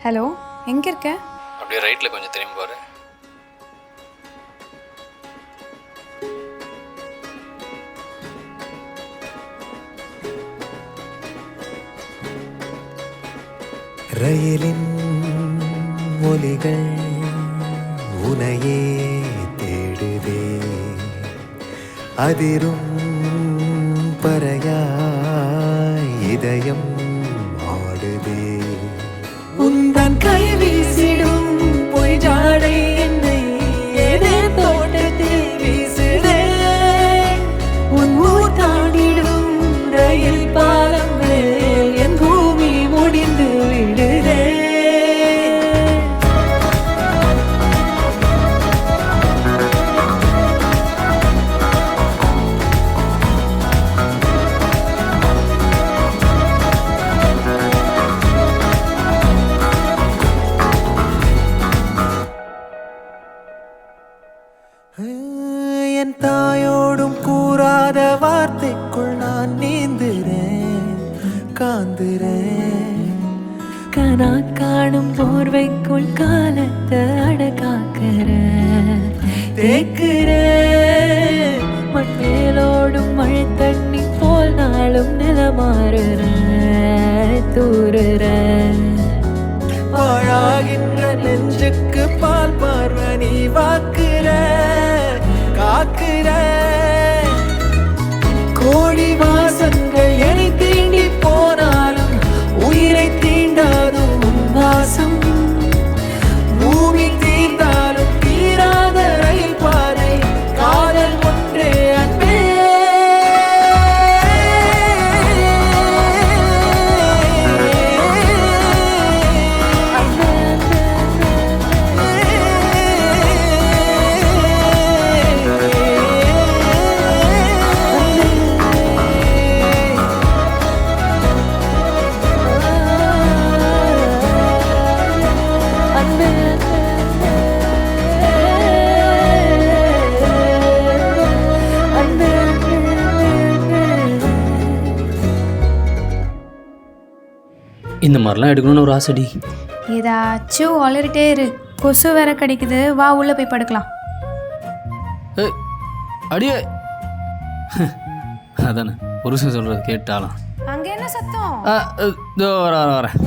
Hello, எங்கே இருக்க? அப்படியே ரைட்டில் கொஞ்சம் திரும்பி பாரு. ரயிலின் ஒலிகள் உனையே தேடுதே, அதிரும் பறையாய் இதயம் ஆடுதே. உந்தன் கை வீசிடும் பொய் ஜாடை என்னை ஏதே தோட்டத்தில் வீசுதே. உன் ஊர் தாண்டிடும் ரயில் பாலம் மேல் என் பூமி முடிந்து விடுதே. என் தாயோடும் கூறாத வார்த்தைக்குள் நான் நீந்துறேன், காந்துறேன். கனா காணும் போர்வைக்குள் காலத்தை அடக்காக்கிற தேக்குறேன். மண்மேலோடும் மழை தண்ணி போல் நாளும் நிலமாறுற தூறுற. பாழாகின்ற நெஞ்சுக்கு பால் பார்வை நீ வாக்குற காக்குற. கோடி வாசங்கள் என்னை தீண்டி போனாலும் உயிரை தீண்டாதும் உன் வாசம். பூமி தீர்ந்தாலும் தீராத ரயில் பாதை காதல் ஒன்றே அன்பே. இந்த மாதிரிலாம் எடுக்கணும்னு ஒரு ஆசைடி. ஏதாச்சும் வளரிட்டே இரு, கொசு வேற கிடைக்குது. வா உள்ள போய் படுக்கலாம். ஏய் அடியே, அதானே புருஷன் சொல்கிறது கேட்டாலும். அங்க என்ன சத்தம்? வரேன்.